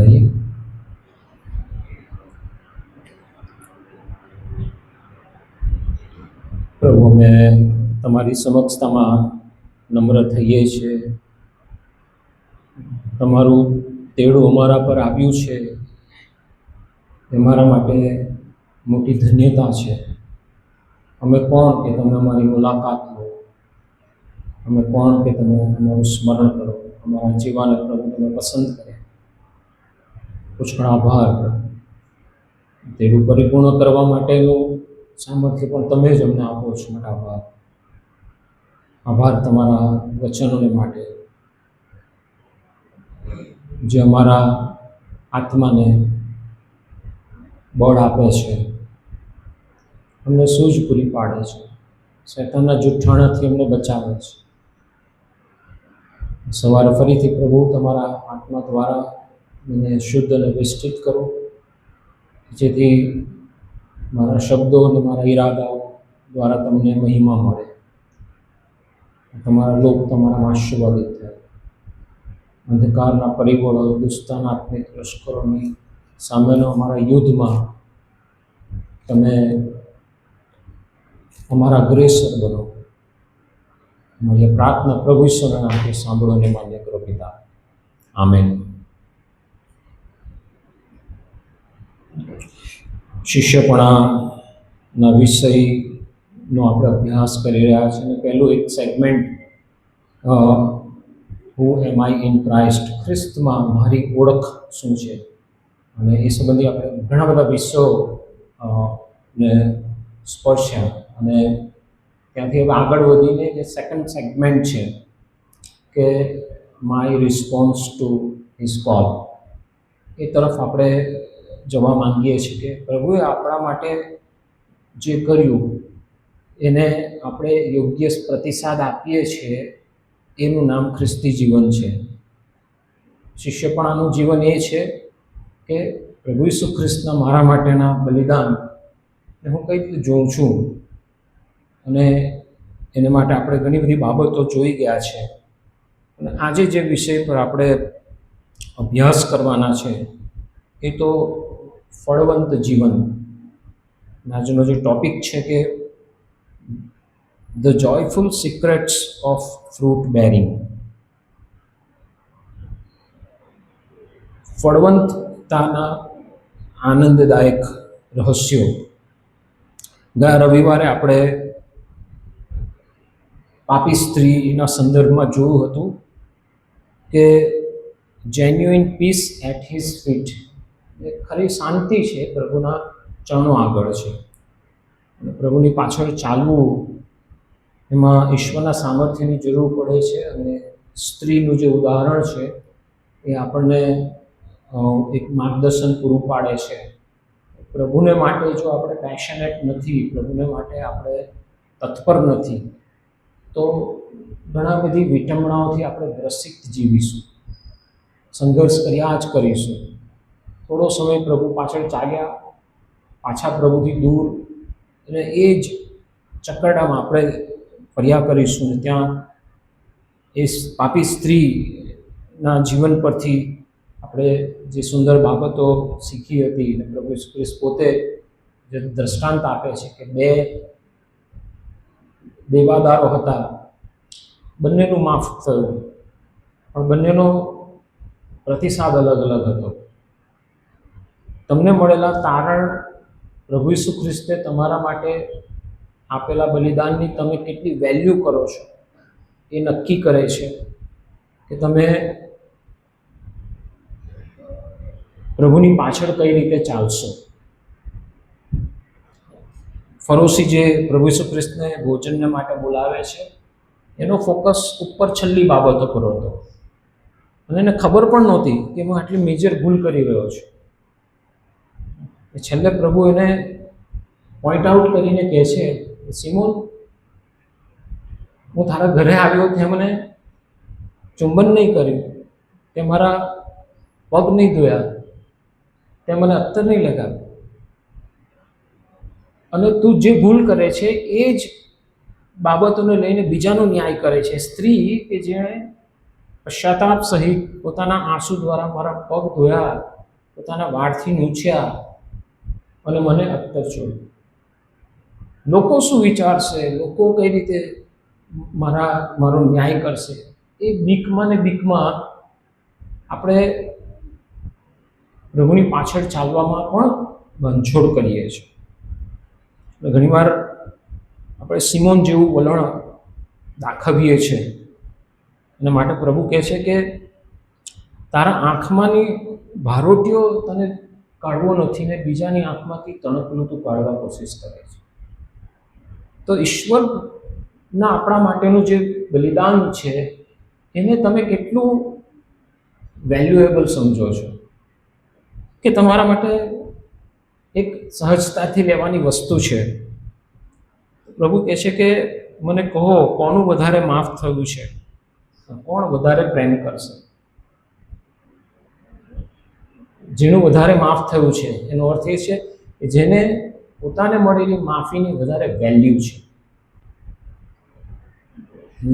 કરીએ. પ્રભુ, અમે તમારી સમક્ષતામાં નમ્ર થઈએ છીએ. તમારું તેડું અમારા પર આવ્યું છે એ મારા માટે મોટી ધન્યતા છે. અમે કોણ કે તમે અમારી મુલાકાત લો, અમે કોણ કે તમે અમારું સ્મરણ કરો, અમારા જીવાને પ્રભુ તમે પસંદ કરે. પુષ્કળ આભાર. તેડું પરિપૂર્ણ કરવા માટેનું સામર્થ્ય પણ તમે જ અમને આપો છો. મોટા આભાર. આભાર તમારા વચનોને માટે, જે અમારા આત્માને બળ આપે છે, અમને સૂઝ પૂરી પાડે છે, શૈતાનના જુઠ્ઠાણાથી અમને બચાવે છે. સવારે ફરીથી પ્રભુ તમારા આત્મા દ્વારા મને શુદ્ધ અને વિસ્તૃત કરો, જેથી મારા શબ્દો અને મારા ઈરાદાઓ દ્વારા તમને મહિમા મળે, તમારા લોક તમારામાં આશીર્વાદિત થાય. અંધકારના પરિબળો, દુષ્ટાનાત્મિક લશ્કરોની સામેનો અમારા યુદ્ધમાં તમે અમારા અગ્રેસર બનો. અમારી પ્રાર્થના પ્રભુ ઈશ્વરના નામથી સાંભળો અને માન્ય કરો પિતા. આમેન. શિષ્યપણાના વિષયનો આપણે અભ્યાસ કરી રહ્યા છીએ અને પહેલું એક segment who am I in Christ, ખ્રિસ્તમાં મારી ઓળખ શું છે, અને એ સંબંધી આપણે ઘણા બધા વિષયો ને સ્પર્શ્યા. અને ત્યાંથી હવે આગળ વધીને જે સેકન્ડ સેગમેન્ટ છે કે my response to his call, એ તરફ આપણે જવા માંગીએ છીએ કે પ્રભુએ આપણા માટે જે કર્યું એને આપણે યોગ્ય પ્રતિસાદ આપીએ છીએ. એનું નામ ખ્રિસ્તી જીવન છે. શિષ્યપણાનું જીવન એ છે કે પ્રભુ ઈસુ ખ્રિસ્તના મારા માટેના બલિદાન હું કઈ રીતે જોઉં છું, અને એને માટે આપણે ઘણી બધી બાબતો જોઈ ગયા છે. અને આજે જે વિષય પર આપણે અભ્યાસ કરવાના છે એ તો ફળવંત જીવન. આજનો જે ટોપિક છે કે the joyful secrets of fruit bearing. ફળવંતતાના આનંદદાયક રહસ્યો. ગયા રવિવારે આપણે પાપી સ્ત્રીના સંદર્ભમાં જોયું હતું કે genuine peace at his feet, ખરી શાંતિ છે પ્રભુના ચરણો આગળ છે. અને પ્રભુની પાછળ ચાલવું એમાં ઈશ્વરના સામર્થ્યની જરૂર પડે છે. અને સ્ત્રીનું જે ઉદાહરણ છે એ આપણને એક માર્ગદર્શન પૂરું પાડે છે. પ્રભુને માટે જો આપણે પેશનેટ નથી, પ્રભુને માટે આપણે તત્પર નથી, તો ઘણા બધી વિટંબણાઓથી આપણે ગ્રસિત જીવીશું, સંઘર્ષ કર્યા જ કરીશું. થોડો સમય પ્રભુ પાછળ ચાલ્યા, પાછા પ્રભુથી દૂર, અને એ જ ચક્કરડામાં આપણે ફર્યા કરીશું. ને ત્યાં એ પાપી સ્ત્રીના જીવન પરથી આપણે જે સુંદર બાબતો શીખી હતી, અને પ્રભુ ઈસુ ખ્રિસ્ત પોતે જે દ્રષ્ટાંત આપે છે કે બે દેવાદારો હતા, બંનેનું માફ થયું, પણ બંનેનો પ્રતિસાદ અલગ અલગ હતો. તમને મળેલા તારણ પ્રભુ ઈસુ ખ્રિસ્તે તમારા માટે આપેલા બલિદાનની તમે કેટલી વેલ્યુ કરો છો એ નક્કી કરે છે કે તમે પ્રભુની પાછળ કઈ રીતે ચાલશો. ફરોશી જે પ્રભુ ઈસુ ખ્રિસ્તને ભોજનને માટે બોલાવે છે એનો ફોકસ ઉપર છેલ્લી બાબતો પર હતો, અને એને ખબર પણ નહોતી કે હું આટલી મેજર ભૂલ કરી રહ્યો છું. છેલ્લે પ્રભુ એને પોઈન્ટ આઉટ કરીને કહે છે, સિમોન, હું તારા ઘરે આવ્યો, તે મને ચુંબન નહીં કર્યું, તે મારા પગ નહીં ધોયા, તે મને અત્તર નહીં લગાવ્યું, અને તું જે ભૂલ કરે છે એ જ બાબતોને લઈને બીજાનો ન્યાય કરે છે. સ્ત્રી કે જેણે પશ્ચાતાપ સહિત પોતાના આંસુ દ્વારા મારા પગ ધોયા, પોતાના વાળથી નૂછ્યા અને મને અત્તર ચોળ્યું. લોકો શું વિચારશે, લોકો કઈ રીતે મારો ન્યાય કરશે, એ બીકમાં ને બીકમાં આપણે પ્રભુની પાછળ ચાલવામાં પણ બંધછોડ કરીએ છીએ. ઘણીવાર આપણે સિમોન જેવું વલણ દાખવીએ છીએ. અને માટે પ્રભુ કહે છે કે તારા આંખમાંની ભારોટીઓ તને કાઢવો નથી ને બીજાની આંખમાંથી તણકલું તું કાઢવા કોશિશ કરે છે. તો ઈશ્વરના આપણા માટેનું જે બલિદાન છે એને તમે કેટલું વેલ્યુએબલ સમજો છો કે તમારા માટે એક સહજતાથી લેવાની વસ્તુ છે. પ્રભુ કહે છે કે મને કહો, કોનું વધારે માફ થયું છે, કોણ વધારે પ્રેમ કરશે? જેનું વધારે માફ થયું છે એનો અર્થ એ છે કે જેને પોતાને મળેલી માફીની વધારે વેલ્યુ છે.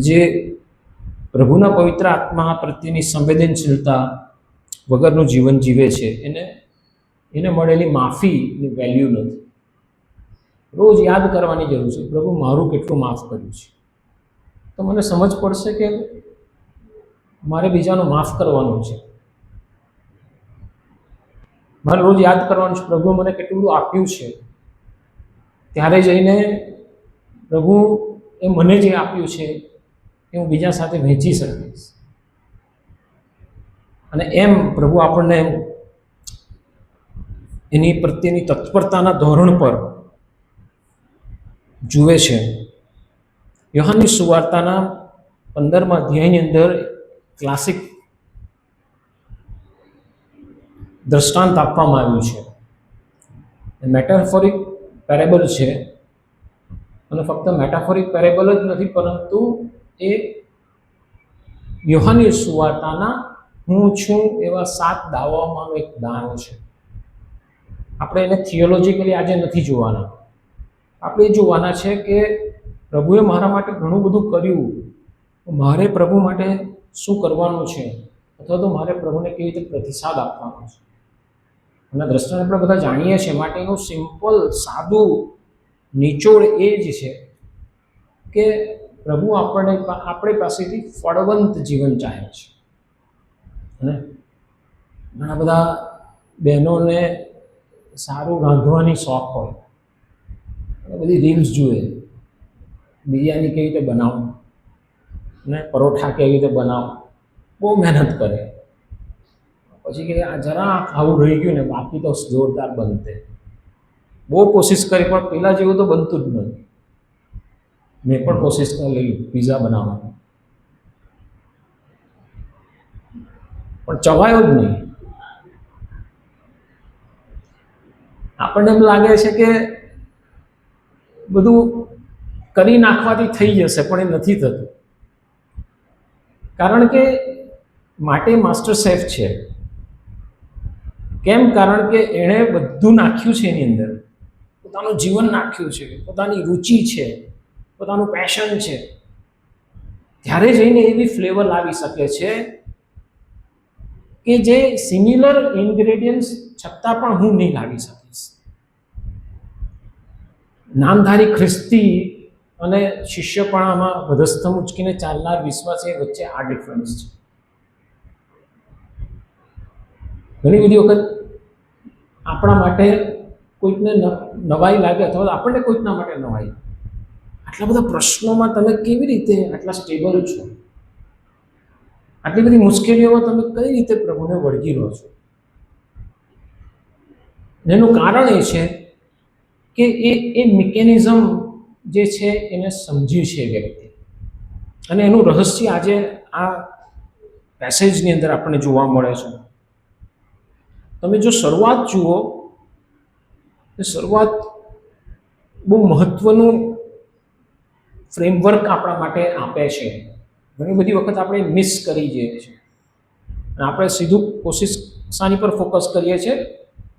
જે પ્રભુના પવિત્ર આત્મા પ્રત્યેની સંવેદનશીલતા વગરનું જીવન જીવે છે એને મળેલી માફીની વેલ્યુ નથી. રોજ યાદ કરવાની જરૂર છે, પ્રભુ મારું કેટલું માફ કર્યું છે. તો મને સમજ પડશે કે મારે બીજાનું માફ કરવાનું છે. મારે રોજ યાદ કરવાનું છે પ્રભુ મને કેટલું બધું આપ્યું છે. ત્યારે જઈને પ્રભુ એ મને જે આપ્યું છે એ હું બીજા સાથે વહેંચી શકીશ. અને એમ પ્રભુ આપણને એની પ્રત્યેની તત્પરતાના ધોરણ પર જુએ છે. યોહાનની સુવાર્તાના 15મા અધ્યાયની અંદર ક્લાસિક દ્રષ્ટાંત આપવામાં આવ્યું છે. મેટાફોરિક પેરેબલ છે અને ફક્ત મેટાફોરિક પેરેબલ જ નથી, પરંતુ એ યોહાનની સુવાર્તાના હું છું એવા 7 દાવાઓમાંનો એક દાવો છે. આપણે એને થિયોલોજીકલી આજે નથી જોવાના. આપણે એ જોવાના છે કે પ્રભુએ મારા માટે ઘણું બધું કર્યું, મારે પ્રભુ માટે શું કરવાનું છે, અથવા તો મારે પ્રભુને કેવી રીતે પ્રતિસાદ આપવાનો છે. અને દ્રષ્ટાંત આપણે બધા જાણીએ છીએ. માટે એનું સિમ્પલ સાદું નિચોડ એ જ છે કે પ્રભુ આપણી પાસેથી ફળવંત જીવન ચાહે છે. અને ઘણા બધા બહેનોને સારું રાંધવાની શોખ હોય, બધી રીલ્સ જુએ, બિરયાની કેવી રીતે બનાવો ને પરોઠા કેવી રીતે બનાવો, બહુ મહેનત કરે. પછી કે આ જરા આવું રહી ગયું ને, બાકી તો જોરદાર બનતે. બહુ કોશિશ કરી પણ પહેલાં જેવું તો બનતું જ નથી. મેં પણ કોશિશ કરી પિઝા બનાવવાની, પણ ચવાયો જ નહીં. આપણને એમ લાગે છે કે બધું કરી નાખવાથી થઈ જશે, પણ એ નથી થતું. કારણ કે માટે માસ્ટર શેફ છે. કેમ? કારણ કે એણે બધું નાખ્યું છે એની અંદર, પોતાનું જીવન નાખ્યું છે, પોતાની રુચિ છે, પોતાનું પેશન છે. ત્યારે જઈને એવી ફ્લેવર લાવી શકે છે કે જે સિમિલર ઇન્ગ્રેડિયન્ટ્સ છતાં પણ હું નહીં લાવી શકીશ. નામધારી ખ્રિસ્તી અને શિષ્યપણામાં વધસ્તંભ ઉચકીને ચાલનાર વિશ્વાસી વચ્ચે આ ડિફરન્સ છે. ઘણી બધી વખત આપણા માટે કોઈકને નવાઈ લાગે, અથવા આપણને કોઈકના માટે નવાઈ. આટલા બધા પ્રશ્નોમાં તમે કેવી રીતે આટલા સ્ટેબલ છો? આટલી બધી મુશ્કેલીઓમાં તમે કઈ રીતે પ્રભુને વળગી રહો છો? એનું કારણ એ છે કે એ મિકેનિઝમ જે છે એને સમજ્યું છે વ્યક્તિ. અને એનું રહસ્ય આજે આ પેસેજની અંદર આપણને જોવા મળે છે. તમે જો શરૂઆત જુઓ, તો શરૂઆત બહુ મહત્વનું ફ્રેમવર્ક આપણા માટે આપે છે. ઘણી બધી વખત આપણે મિસ કરી જઈએ છીએ અને આપણે સીધું કોશિશ શાની પર ફોકસ કરીએ છીએ?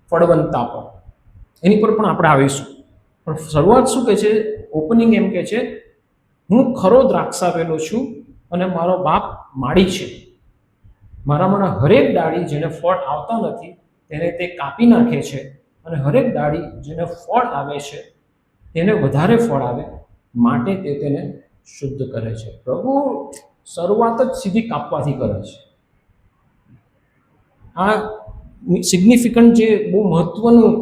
ફળવંતતા પર. એની પર પણ આપણે આવીશું. પણ શરૂઆત શું કહે છે? ઓપનિંગ એમ કહે છે, હું ખરો દ્રાક્ષાવેલો છું અને મારો બાપ માળી છે. મારામાંના હરેક ડાળી જેને ફળ આવતા નથી તેને તે કાપી નાખે છે, અને હરેક ડાળી જેને ફળ આવે છે તેને વધારે ફળ આવે માટે તે તેને શુદ્ધ કરે છે. પ્રભુ શરૂઆત જ સીધી કાપવાથી કરે છે. આ સિગ્નિફિકન્ટ જે બહુ મહત્વનું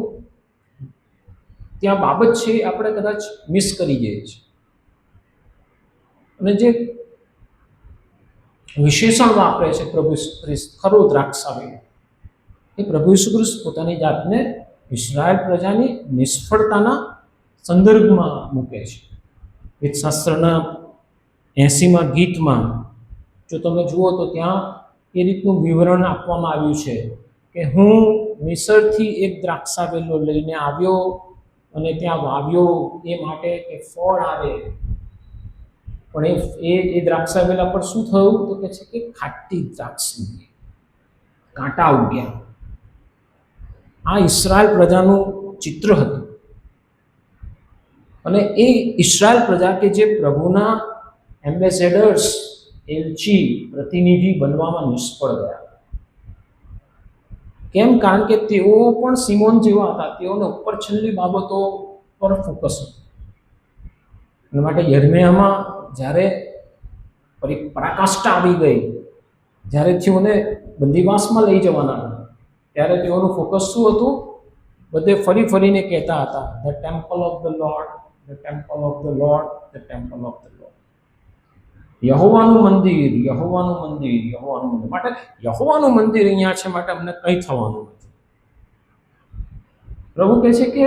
ત્યાં બાબત છે એ આપણે કદાચ મિસ કરી જઈએ છીએ. અને જે વિશેષણ વાપરે છે પ્રભુ ઈસુ ખ્રિસ્ત, ખરો દ્રાક્ષાવેલો, એ પ્રભુ ઈસુ ખ્રિસ્ત પોતાની જાતને ઇઝરાયલ પ્રજાની નિષ્ફળતાના સંદર્ભમાં મૂકે છે. વેદશાસ્ત્રના 80મા ગીતમાં જો તમે જુઓ તો ત્યાં એ રીતનું વિવરણ આપવામાં આવ્યું છે કે હું મિસરથી એક દ્રાક્ષાવેલો લઈને આવ્યો અને ત્યાં વાવ્યો એ માટે કે ફળ આવે, પણ એ દ્રાક્ષાવેલા પર શું થયું તો કે છે કે ખાટી દ્રાક્ષ ઉગી, કાંટા ઉગ્યા. આ ઇસ્રાયલ પ્રજાનું ચિત્ર હતું. અને એ ઇસ્રાયલ પ્રજા કે જે પ્રભુના એમ્બેસેડર્સ, એલચી, પ્રતિનિધિ બનવામાં નિષ્ફળ ગયા. કેમ? કારણ કે તેઓ પણ સિમોન જેવા હતા. તેઓને ઉપર છેલ્લી બાબતો પર ફોકસ હતું. એના માટે યર્મિયામાં જ્યારે પરાકાષ્ઠા આવી ગઈ, જ્યારે તેઓને બંદીવાસમાં લઈ જવાના હતા, ત્યારે તેઓનું ફોકસ શું હતું? બધે ફરી ફરીને કહેતા હતા, the temple of the Lord, the temple of the Lord, the temple of the Lord. યહોવાનું મંદિર, યહોવાનું મંદિર, યહોવાનું મંદિર. માટે યહોવાનું મંદિર અહીંયા છે માટે અમને કંઈ થવાનું નથી. પ્રભુ કહે છે કે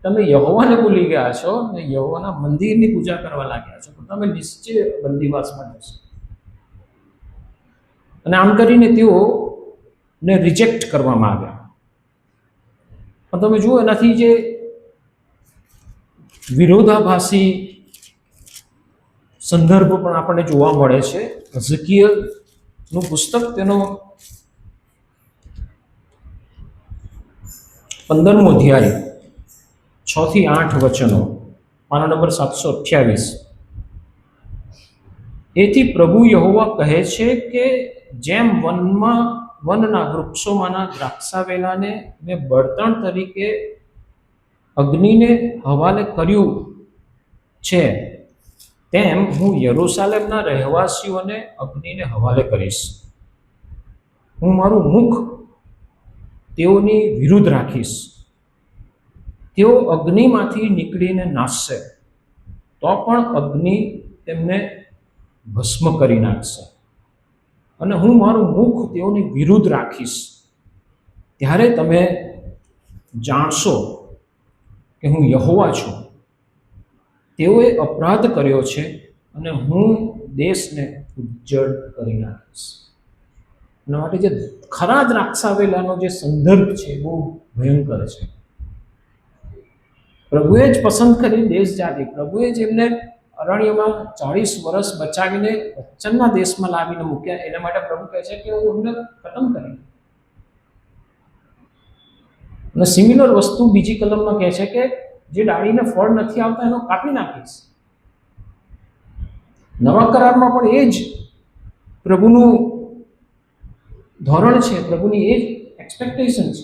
તમે યહોવાને ભૂલી ગયા છો અને યહોવાના મંદિરની પૂજા કરવા લાગ્યા છો, તો તમે નિશ્ચય બંદીવાસમાં જશો. અને આમ કરીને તેઓને રિજેક્ટ કરવામાં આવ્યા. પણ તમે જુઓ, એનાથી જે વિરોધાભાસી સંદર્ભ પણ આપણને જોવા મળે છે. ઝકિયલનું પુસ્તક, તેનો 15મો અધ્યાય 6 થી 8 વચનો, પાના નંબર 728. એથી પ્રભુ યહોવા કહે છે કે જેમ વનના વૃક્ષોમાંના દ્રાક્ષાવેલાને મેં બળતણ તરીકે અગ્નિને હવાલે કર્યું છે, તેમ હું યરૂશાલેમના રહેવાસીઓને અગ્નિને હવાલે કરીશ. હું મારું મુખ તેઓની વિરુદ્ધ રાખીશ. તેઓ અગ્નિમાંથી નીકળીને નાશશે, તો પણ અગ્નિ તેમને ભસ્મ કરી નાખશે. અને હું મારું મુખ તેઓની વિરુદ્ધ રાખીશ, ત્યારે તમે જાણશો કે હું યહોવા છું. તેઓએ અપરાધ કર્યો છે અને હું દેશને ઉજ્જડ કરી નાખીશ. એના માટે જે ખરા દ્રાક્ષાવેલાનો જે સંદર્ભ છે બહુ ભયંકર છે. પ્રભુએ જ પસંદ કરી દેશ જાતિ, પ્રભુએ જ એમને અરણ્યમાં 40 વર્ષ બચાવીને વચનના દેશમાં લાવીને મૂક્યા. એના માટે પ્રભુ કહે છે કે હું અમને ખતમ કરી. અને સિમિલર વસ્તુ બીજી કલમમાં કહે છે કે જે ડાળીને ફળ નથી આવતા એનો કાપી નાખીશ. નવા કરારમાં પણ એ જ પ્રભુનું ધોરણ છે, પ્રભુની એ જ એક્સપેક્ટેશન છે.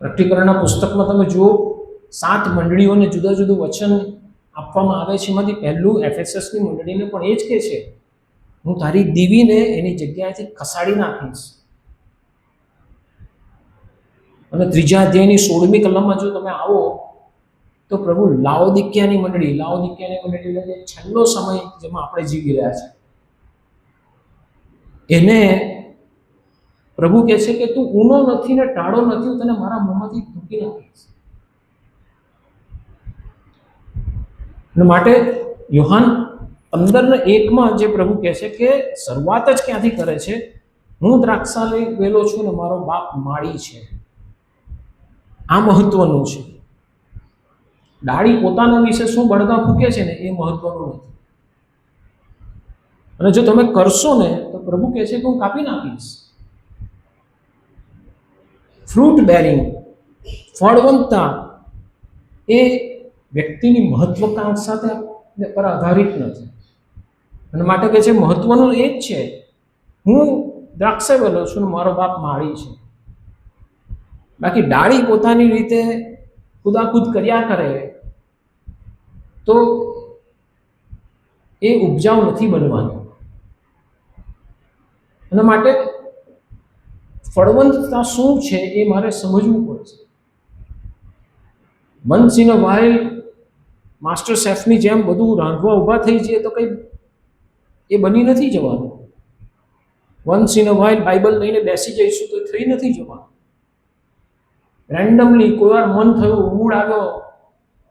પ્રકટીકરણના પુસ્તકમાં તમે જુઓ, 7 મંડળીઓને જુદા જુદું વચન આપવામાં આવે છે. એમાંથી પહેલું એફેસસની મંડળીને પણ એ જ કહે છે, હું તારી દીવીને એની જગ્યાએથી ખસાડી નાખીશ. અને 3જા અધ્યાયની 16મી કલમમાં જો તમે આવો તો પ્રભુ લાઓદિક્યાની મંડળી જે છેલ્લો સમય જેમાં આપણે જીવી રહ્યા છે, એને પ્રભુ કહે છે કે તું ઊનો નથી ને ટાળો નથી, હું તને મારા મોંમાંથી થૂંકી નાખીશ. અને માટે યોહાન 15:1 જે પ્રભુ કહે છે કે શરૂઆત જ ક્યાંથી કરે છે? હું દ્રાક્ષાવેલો છું ને મારો બાપ માળી છે. આ મહત્વનું છે. ડાળી પોતાના વિશે શું બળગા ફૂકે છે ને એ મહત્વનું નથી. અને જો તમે કરશો ને તો પ્રભુ કહે છે કે હું કાપી નાખીશ. ફ્રૂટ બેરિંગ, ફળવંતતા એ વ્યક્તિની મહત્વકાંક્ષા પર આધારિત નથી. અને માટે કહે છે મહત્વનું એ જ છે હું દ્રાક્ષે વેલો છું ને મારો બાપ માળી છે. બાકી ડાળી પોતાની રીતે કુદાકૂદ કર્યા કરે તો એ ઉપજાઉ નથી બનવાનું. એના માટે ફળવંતતા શું છે એ મારે સમજવું પડશે. Once in a while master શેફની જેમ બધું રાંધવા ઊભા થઈ જઈએ તો કંઈ એ બની નથી જવાનું. Once in a while Bible લઈને બેસી જઈશું તો થઈ નથી જવાનું. રેન્ડમલી કોઈ વાર મન થયું, મૂડ આવ્યો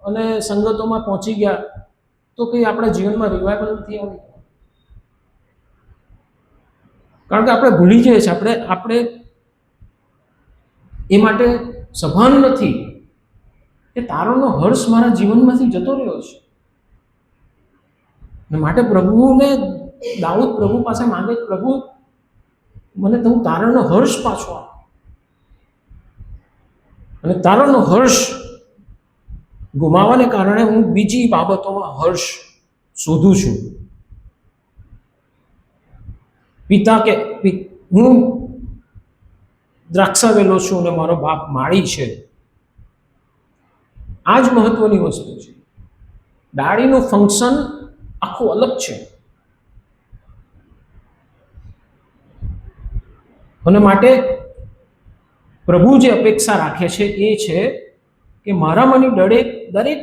અને સંગતોમાં પહોંચી ગયા તો કંઈ આપણા જીવનમાં રિવાઇવલ નથી આવી. કારણ કે આપણે ભૂલી જઈએ છીએ, આપણે એ માટે સભાન નથી કે તારોનો હર્ષ મારા જીવનમાંથી જતો રહ્યો છે. અને માટે પ્રભુને દાઉદ પ્રભુ પાસે માંગે, પ્રભુ મને તું તારાનો હર્ષ પાછો આપ. અને તારાનો હર્ષ ગુમાવાને કારણે હું બીજી બાબતોમાં હર્ષ શોધું છું. પિતા કે હું દ્રાક્ષા વેલો છું અને મારો બાપ માળી છે. આ જ મહત્વની વસ્તુ છે. ડાળીનું ફંક્શન આખું અલગ છે. અને માટે પ્રભુ જે અપેક્ષા રાખે છે એ છે કે મારામાંની દરેક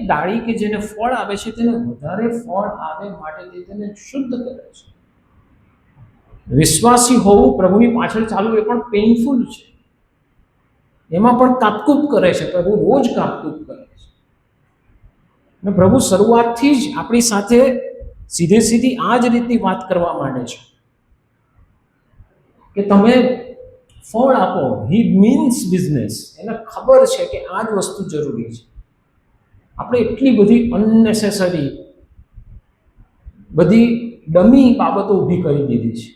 ડાળી કે જેને ફળ આવે છે તેને વધારે ફળ આવે માટે તે તેને શુદ્ધ કરે છે. વિશ્વાસી હોવું, પ્રભુની પાછળ ચાલવું એ પણ પેઇનફુલ છે. એમાં પણ કાપકૂપ કરે છે. પ્રભુ રોજ કાપકૂપ કરે છે. અને પ્રભુ શરૂઆતથી જ આપણી સાથે સીધી આ જ રીતની વાત કરવા માંડે છે કે તમે ફળ આપો. હી મીન્સ બિઝનેસ. એને ખબર છે કે આ જ વસ્તુ જરૂરી છે. આપણે એટલી બધી અનનેસેસરી બધી ડમી બાબતો ઊભી કરી દીધી છે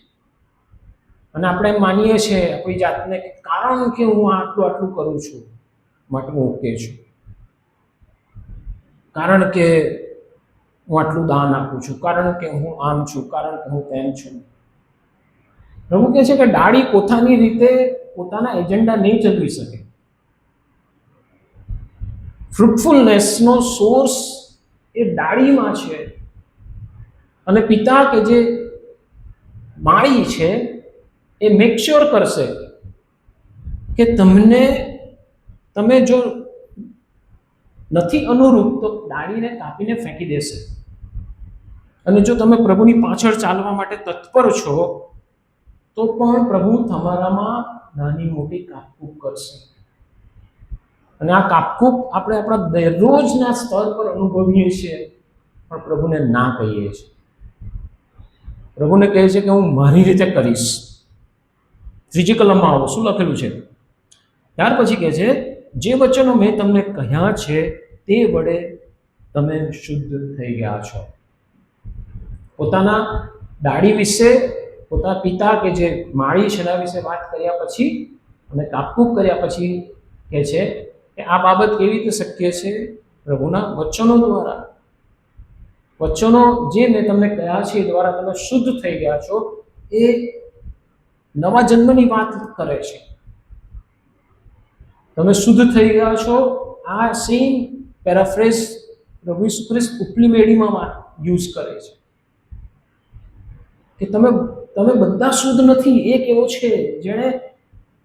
અને આપણે એમ માનીએ છીએ આપણી જાતને કે કારણ કે હું આટલું કરું છું માટે હું ઓકે છું, કારણ કે હું આટલું દાન આપું છું, કારણ કે હું આમ છું, કારણ કે હું તેમ છું. પ્રભુ કહે છે કે ડાળી પોતાની રીતે પોતાના એજન્ડા નહીં ચલાવી શકે. ફ્રૂટફુલનેસનો સોર્સ એ ડાળીમાં છે. અને પિતા કે જે માળી છે એ મેક શ્યોર કરશે કે તમે જો નથી અનુરૂપ તો ડાળીને કાપીને ફેંકી દેશે. અને જો તમે પ્રભુની પાછળ ચાલવા માટે તત્પર છો તો પણ પ્રભુ તમારામાં નાની મોટી કાપકૂપ કરશે. અને આ કાપકૂપ આપણે આપણા દરરોજના સ્તર પર અનુભવીએ છીએ, પણ પ્રભુને ના કહીએ છીએ. પ્રભુને કહે છે કે હું મારી રીતે કરીશ. ત્રીજી કલમમાં આવો શું લખેલું છે? ત્યાર પછી કહે છે, જે વચનો મેં તમને કહ્યા છે તે વડે તમે શુદ્ધ થઈ ગયા છો. પોતાના ડાળી વિશે, પોતાના પિતા કે જે માળી છે એના વિશે વાત કર્યા પછી અને કાપકૂપ કર્યા પછી કહે છે કે આ બાબત કેવી રીતે શક્ય છે? પ્રભુના વચનો દ્વારા. વચનો જે મેં તમને કહ્યા છે એ દ્વારા તમે શુદ્ધ થઈ ગયા છો. એ નવા જન્મની વાત કરે છે. તમે શુદ્ધ થઈ ગયા છો. આ સેમ પેરાફ્રેઝ પ્રભુ ઈસુ ખ્રિસ્ત ઉપલી મેળીમાં યુઝ કરે છે કે તમે બધા શુદ્ધ નથી. એક એવો છે જેણે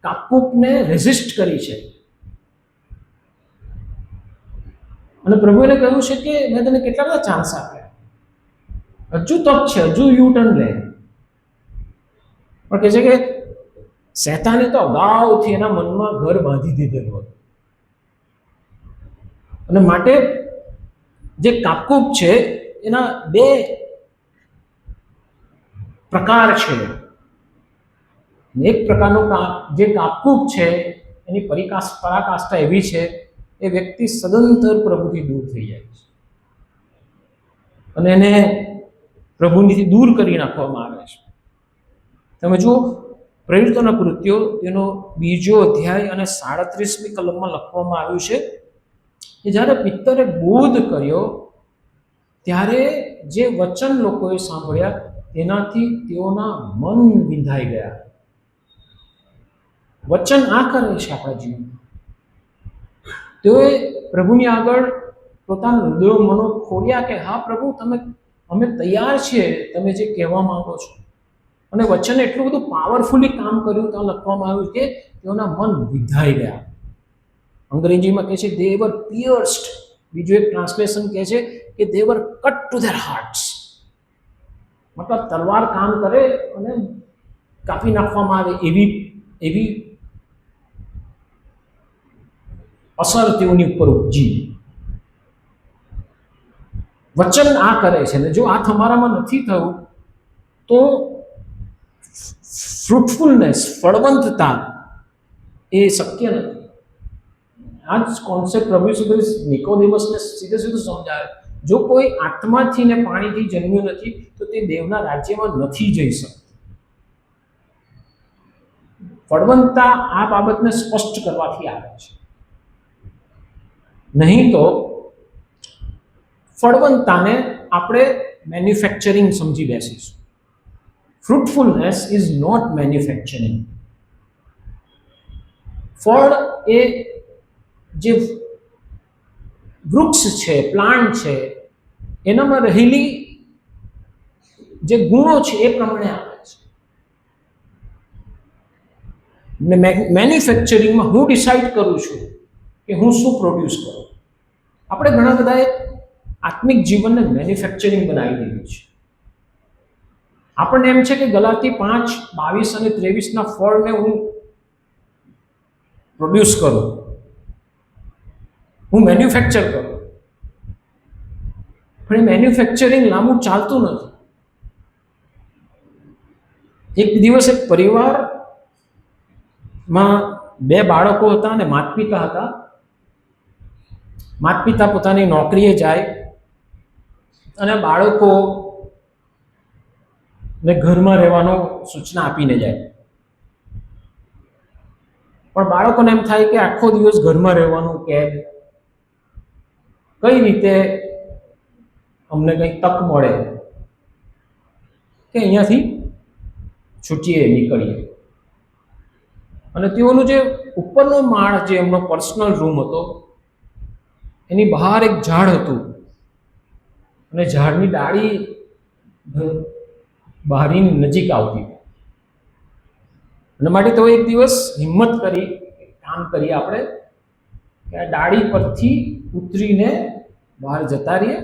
કાપકૂપને રેઝિસ્ટ કરી છે. અને પ્રભુએ કહ્યું છે કે મેં તને કેટલા બધા ચાન્સ આપ્યા, હજુ તક છે, હજુ યુ ટર્ન લે. પણ કહે છે કે શૈતાને તો અગાઉથી એના મનમાં ઘર બાંધી દીધેલું હતું. અને માટે જે કાપકૂપ છે એના બે પ્રકાર છે. એક પ્રકારનો જે કાપકૂપ છે એની પરાકાષ્ઠા એવી છે એ વ્યક્તિ સદંતર પ્રભુથી દૂર થઈ જાય છે અને એને પ્રભુથી દૂર કરી નાખવામાં આવે છે. તમે જુઓ પ્રેરિતોના કૃત્યો એનો 2 અધ્યાય અને 37મી કલમમાં લખવામાં આવ્યું છે કે જ્યારે પિત્તરે બોધ કર્યો ત્યારે જે વચન લોકોએ સાંભળ્યા તેનાથી તેઓના મન વિંધાઈ ગયા. વચન આ કરે છે આપણા જીવનમાં. તેઓએ પ્રભુની આગળ પોતાના હૃદયો મનો ખોલ્યા કે હા પ્રભુ, અમે તૈયાર છીએ તમે જે કહેવા માંગો છો. અને વચન એટલું બધું પાવરફુલી કામ કર્યું, ત્યાં લખવામાં આવ્યું કે તેઓના મન વિંધાઈ ગયા. અંગ્રેજીમાં કહે છે દે વર પિયર્સ્ડ. બીજું એક ટ્રાન્સલેશન કહે છે કે દે વર કટ ટુ ધેર હાર્ટ્સ. મતલબ તલવાર કામ કરે અને કાપી નાખવામાં આવે એવી અસર તેઓની ઉપર ઉપજી. વચન આ કરે છે, ને જો આ તમારામાં નથી થયું તો ફ્રૂટફુલનેસ, ફળવંતતા એ શક્ય નથી. આ જ કોન્સેપ્ટ પ્રભુ ઈસુ નિકોદેમસને સીધે સીધું સમજાવે. જો કોઈ આત્માથી ને પાણીથી જન્મ્યું નથી તો તે દેવના રાજ્યમાં નથી જઈ શકતું. ફળવંતતા આ બાબતને સ્પષ્ટ કરવાથી આવે છે. નહીં તો ફળવંતતાને આપણે મેન્યુફેક્ચરિંગ સમજી બેસીશું. ફ્રૂટફુલનેસ ઇઝ નોટ મેન્યુફેક્ચરિંગ. ફળ એ જે વૃક્ષ છે, પ્લાન્ટ છે, એનામાં રહેલી જે ગુણો છે એ પ્રમાણે આવે છે. ને મેન્યુફેક્ચરિંગમાં હું ડિસાઇડ કરું છું કે હું શું પ્રોડ્યુસ કરું. આપણે ઘણા બધાએ આત્મિક જીવનને મેન્યુફેક્ચરિંગ બનાવી દીધું છે. આપણને એમ છે કે ગલાતી 5:22 અને 23ના ફળને હું પ્રોડ્યુસ કરું, હું મેન્યુફેક્ચર કરું. પણ એ મેન્યુફેક્ચરિંગ લાંબુ ચાલતું નથી. એક દિવસ એક પરિવારમાં 2 બાળકો હતા અને માતા પિતા હતા. માતા પિતા પોતાની નોકરીએ જાય અને બાળકો ને ઘરમાં રહેવાનો સૂચના આપીને જાય. પણ બાળકોને એમ થાય કે આખો દિવસ ઘરમાં રહેવાનું કેદ, કઈ રીતે અમને કંઈ તક મળે કે અહીંયાથી છૂટીએ, નીકળીએ. અને તેઓનું જે ઉપરનો માળ, જે એમનો પર્સનલ રૂમ હતો, એની બહાર એક ઝાડ હતું અને ઝાડની ડાળી બહારની નજીક આવતી. અને માટે તો એક દિવસ હિંમત કરી, કામ કરીએ આપણે કે આ ડાળી પરથી ઉતરીને બહાર જતા રહીએ.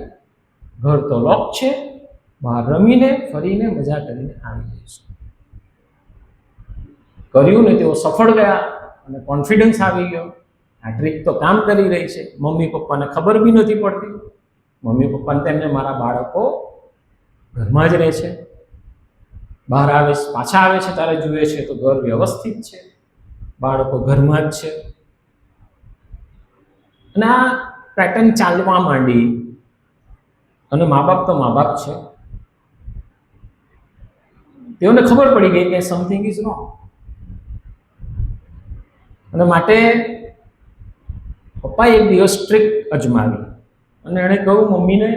ઘર તો લોક છે, બહાર રમીને ફરીને મજા કરીને આવી જઈશું. કર્યું ને તેઓ સફળ ગયા અને કોન્ફિડન્સ આવી ગયો. આ ટ્રીક તો કામ કરી રહી છે. મમ્મી પપ્પાને ખબર બી નથી પડતી. મમ્મી પપ્પાને તેમને મારા બાળકો ઘરમાં જ રહે છે, બહાર આવે પાછા આવે છે ત્યારે જુએ છે તો ઘર વ્યવસ્થિત છે, બાળકો ઘરમાં જ છે. અને આ પેટર્ન ચાલવા માંડી. અને મા બાપ તો મા બાપ છે, તેઓને ખબર પડી ગઈ કે સમથિંગ ઇઝ રોંગ. અને માટે પપ્પાએ એક દિવસ ટ્રીક અજમાવી અને એણે કહ્યું મમ્મીને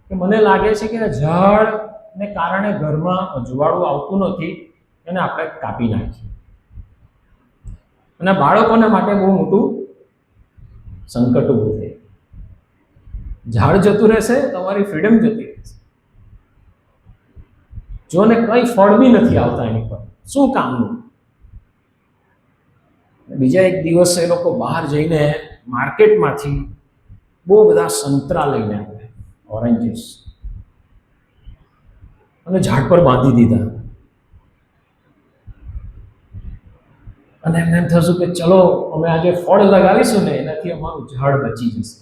કે મને લાગે છે કે આ ઝાડને કારણે ઘરમાં અજવાળું આવતું નથી, એને આપણે કાપી નાખીએ. અને બાળકોને માટે બહુ મોટું સંકટ ઊભું થયું. ઝાડ જતું રહેશે, તમારી ફ્રીડમ જતી રહેશે. જોને કંઈ ફળ બી નથી આવતા એની પર, શું કામનું. બીજા એક દિવસ એ લોકો બહાર જઈને માર્કેટમાંથી બહુ બધા સંતરા લઈને આવ્યા, ઓરેન્જીસ, અને ઝાડ પર બાંધી દીધા. અને એમને એમ થયું કે ચલો અમે આજે ફળ લગાવીશું ને એનાથી અમારું ઝાડ બચી જશે.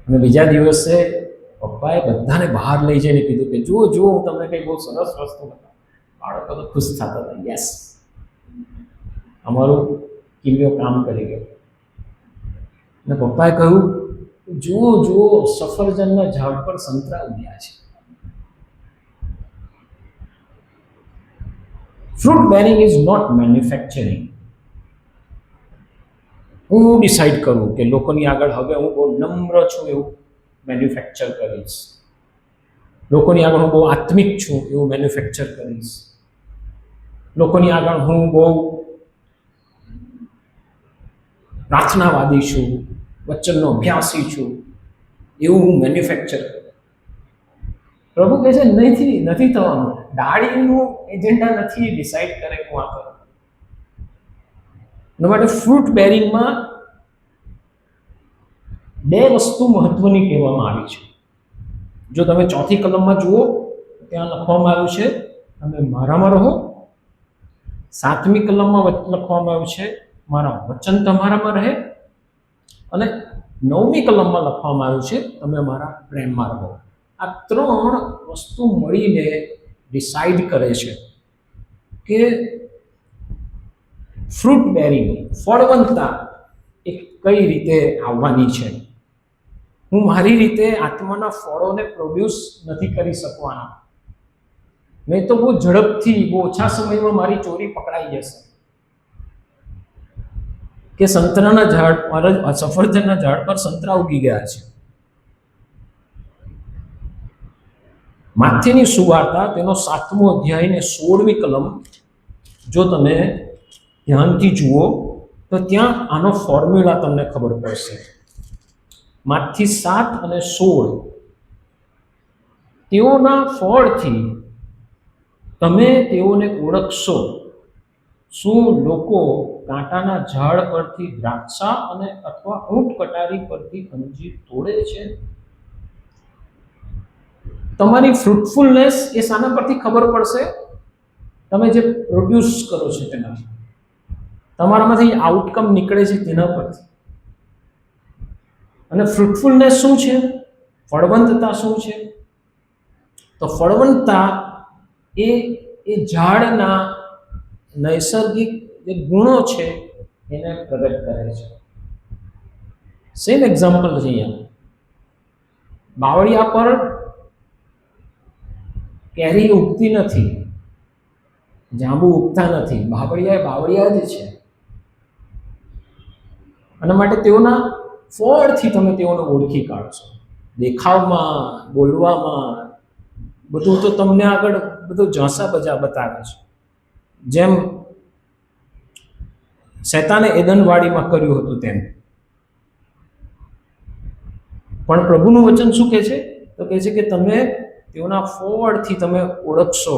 અને બીજા દિવસે પપ્પાએ બધાને બહાર લઈ જઈને કીધું કે જુઓ જુઓ, હું તમને કંઈ બહુ સરસ વસ્તુ બતાવું. બાળકો તો ખુશ થતા હતા, યસ અમારું કિમિયો કામ કરી ગયો. અને પપ્પાએ કહ્યું જુઓ જુઓ, સફરજનના ઝાડ પર સંતરા ઉગ્યા છે. Fruit bearing is not manufacturing. હું ડિસાઇડ કરું કે લોકોની આગળ હવે હું બહુ નમ્ર છું એવું મેન્યુફેક્ચર કરીશ. લોકોની આગળ હું બહુ આત્મિક છું એવું મેન્યુફેક્ચર કરીશ, લોકોની આગળ હું બહુ પ્રાર્થનાવાદી છું, વચનનો અભ્યાસી છું એવું હું મેન્યુફેક્ચર કરું. પ્રભુ કહે છે નથી થવાનું. ડાળીનું એજન્ડા નથી ડિસાઈડ કરે હું આ કરું. એના માટે ફ્રૂટ બેરિંગમાં બે વસ્તુ મહત્વની કહેવામાં આવી છે. જો તમે 4th કલમમાં જુઓ ત્યાં લખવામાં આવ્યું છે તમે મારામાં રહો. 7મી કલમમાં લખવામાં આવ્યું છે મારા વચન તમારામાં રહે. અને 9મી કલમમાં લખવામાં આવ્યું છે તમે મારા પ્રેમમાં રહો. આ 3 વસ્તુ મળીને ડિસાઈડ કરે છે કે ફ્રૂટ બેરિંગ, ફળવંતતા એ કઈ રીતે આવવાની છે. હું મારી રીતે આત્માના ફળોને પ્રોડ્યુસ નથી કરી શકવાના. નહીં તો બહુ ઝડપથી બહુ ઓછા સમયમાં મારી ચોરી પકડાઈ જશે. કે સંતરાના ઝાડ પર, સફરજનના ઝાડ પર સંતરા ઉગી ગયા છે. માથેની સુવાર્તા તેનો 7મો અધ્યાય ને 16મી કલમ જો તમે ધ્યાનથી જુઓ તો ત્યાં આનો ફોર્મ્યુલા તમને ખબર પડશે. માથી 7 અને 16 તેઓના ફળથી તમે તેઓને ઓળખશો. શું લોકો કાંટાના ઝાડ પરથી દ્રાક્ષા અને અથવા ઊંટ કટારી પરથી અંજીર તોડે છે? તમારી ફ્રૂટફુલનેસ એ શાના પરથી ખબર પડશે? તમે જે પ્રોડ્યુસ કરો છો તેનાથી, તમારામાંથી આઉટકમ નીકળે છે તેના પરથી. અને ફ્રૂટફુલનેસ શું છે? ફળવંતતા શું છે? તો ફળવંતતા એ ઝાડના નૈસર્ગિક જે ગુણો છે એને પ્રગટ કરે છે. સેમ એક્ઝામ્પલ છે અહીંયા. બાવળિયા પર કેરી ઉગતી નથી, જાંબુ ઉગતા નથી. બાવળિયા જ છે. અને માટે તેઓના ફળથી તમે તેઓને ઓળખી કાઢશો. દેખાવમાં, બોલવામાં બધું તો તમને આગળ બધું ઝાંસા બજા બતાવે છે. જેમ શૈતાને એદનવાડીમાં કર્યું હતું તેમ. પણ પ્રભુનું વચન શું કહે છે? તો કહે છે કે તમે તેઓના ફળથી તમે ઓળખશો.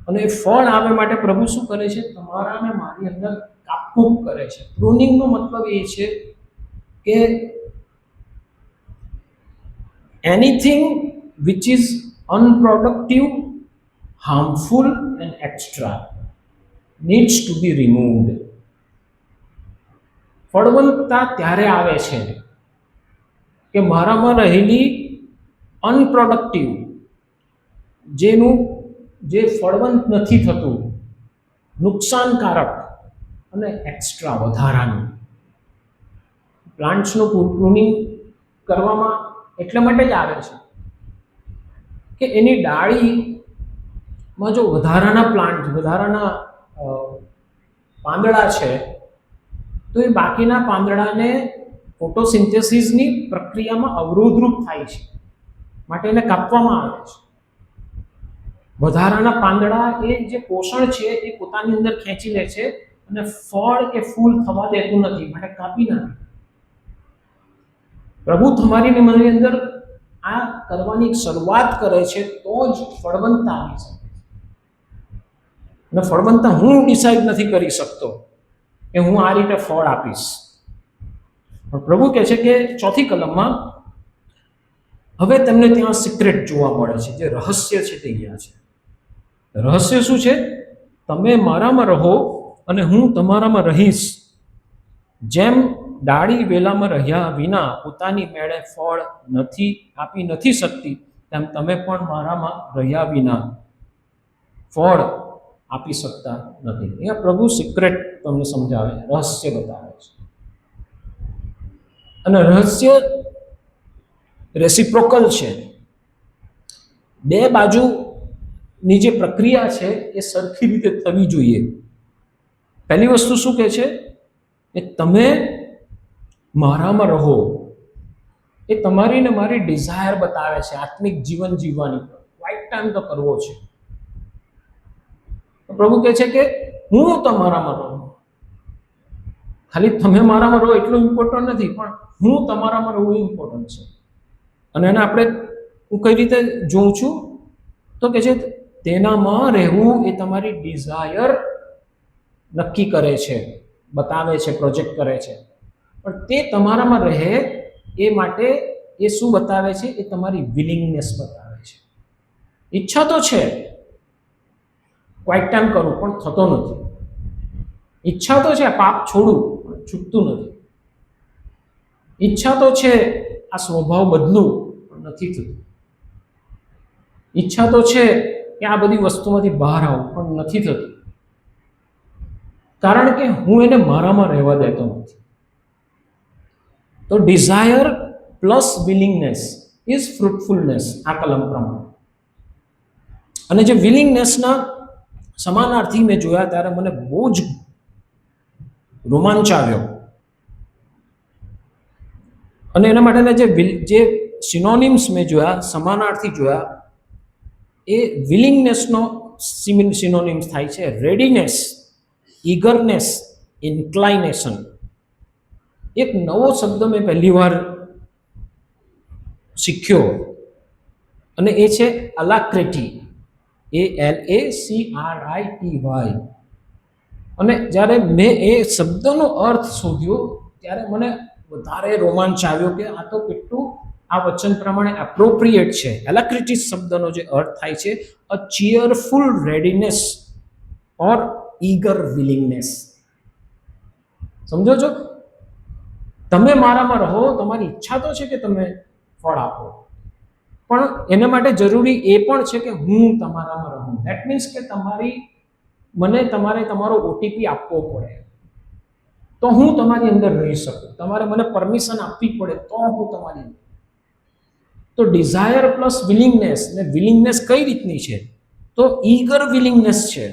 અને એ ફળ આવે માટે પ્રભુ શું કરે છે? તમારાને મારી અંદર કાપકૂપ કરે છે. પ્રુનિંગનો મતલબ એ છે કે anything which is unproductive, harmful and extra needs to be removed. ફળવંતતા ત્યારે આવે છે કે મારામાં રહેલી અનપ્રોડક્ટિવ, જે ફળવંત નથી થતું, નુકસાનકારક અને એક્સ્ટ્રા વધારાનું. પ્લાન્ટ્સનું પ્રુનિંગ કરવામાં એટલા માટે જ આવે છે કે એની ડાળીમાં જો વધારાના પાંદડા છે તો એ બાકીના પાંદડાને ફોટોસિન્થેસિસની પ્રક્રિયામાં અવરોધરૂપ થાય છે, માટે એને કાપવામાં આવે છે. વધારાના પાંદડા એ જે પોષણ છે એ પોતાની અંદર ખેંચી લે છે અને ફળ કે ફૂલ થવા દેતું નથી, માટે કાપી નાખે. પ્રભુ તમારી ને મારી અંદર આ કરવાની શરૂઆત કરે છે તો જ ફળવંતતા આવી શકે. અને ફળવંતતા હું ડિસાઈડ નથી કરી શકતો કે હું આ રીતે ફળ આપીશ. પણ પ્રભુ કહે છે કે 4th કલમમાં હવે તેમને ત્યાં સિક્રેટ જોવા મળે છે. જે રહસ્ય છે તે અહીંયા છે. રહસ્ય શું છે? તમે મારામાં રહો અને હું તમારામાં રહીશ. જેમ ડાળી વેલામાં રહ્યા વિના પોતાની મેળે ફળ આપી નથી શકતી, તેમ તમે પણ મારામાં રહ્યા વિના ફળ આપી શકતા નથી. અહીંયા પ્રભુ સિક્રેટ તમને સમજાવે, રહસ્ય બતાવે છે. અને રહસ્ય રેસિપ્રોકલ છે. બે બાજુની જે પ્રક્રિયા છે એ સરખી રીતે થવી જોઈએ. પહેલી વસ્તુ શું કહે છે? કે તમે મારામાં રહો એ તમારી ને મારી ડિઝાયર બતાવે છે આત્મિક જીવન જીવવાની. ક્વાઇટ ટાઈમ તો કરવો છે. પ્રભુ કહે છે કે હું તમારામાં રહું. ખાલી તમે મારામાં રહો એટલું ઇમ્પોર્ટન્ટ નથી, પણ હું તમારામાં રહું ઇમ્પોર્ટન્ટ છે. અને એને આપણે હું કઈ રીતે જોઉં છું તો કે છે તેનામાં રહેવું એ તમારી ડિઝાયર નક્કી કરે છે, બતાવે છે, પ્રોજેક્ટ કરે છે. પણ તે તમારામાં રહે એ માટે એ શું બતાવે છે? એ તમારી વિલિંગનેસ બતાવે છે. ઈચ્છા તો છે ક્વાઇટ ટાઈમ કરું, પણ થતો નથી. ઈચ્છા તો છે પાપ છોડું, પણ છૂટતું નથી. ઈચ્છા તો છે આ સ્વભાવ બદલું, પણ નથી થતું. ઈચ્છા તો છે કે આ બધી વસ્તુમાંથી બહાર આવું, પણ નથી થતું. કારણ કે હું એને મારામાં રહેવા દેતો નથી. તો ડિઝાયર પ્લસ વિલિંગનેસ ઇઝ ફ્રૂટફુલનેસ આ કલમ પ્રમાણે. અને જે વિલિંગનેસના સમાનાર્થી મેં જોયા ત્યારે મને બહુ જ રોમાંચ આવ્યો. અને એના માટેના જે સિનોનિમ્સ મેં જોયા, સમાનાર્થી જોયા, એ વિલિંગનેસનો સિનોનિમ્સ થાય છે રેડીનેસ, ઈગરનેસ, ઇન્ક્લાઇનેશન. એક નવો શબ્દ મેં પહેલી વાર શીખ્યો અને એ છે અલાક્રિટી, ALACRITY. અને જ્યારે મેં એ શબ્દનો અર્થ શોધ્યો ત્યારે મને વધારે રોમાંચ આવ્યો કે આ તો કેટલું આ વચન પ્રમાણે એપ્રોપ્રિએટ છે. એલાક્રિટી શબ્દનો જે અર્થ થાય છે અ ચીયરફુલ રેડીનેસ ઓર ઈગર વિલિંગનેસ. સમજો છો? તમે મારામાં રહો, તમારી ઈચ્છા તો છે કે તમે ફળ આપો, પણ એના માટે જરૂરી એ પણ છે કે હું તમારામાં રહું. ધેટ મીન્સ કે તમારે તમારો ઓટીપી આપવો પડે તો હું તમારી અંદર રહી શકું. તમારે મને પરમિશન આપવી પડે તો હું તમારી અંદર. તો ડિઝાયર પ્લસ વિલિંગનેસ, ને વિલિંગનેસ કઈ રીતની છે? તો ઈગર વિલિંગનેસ છે,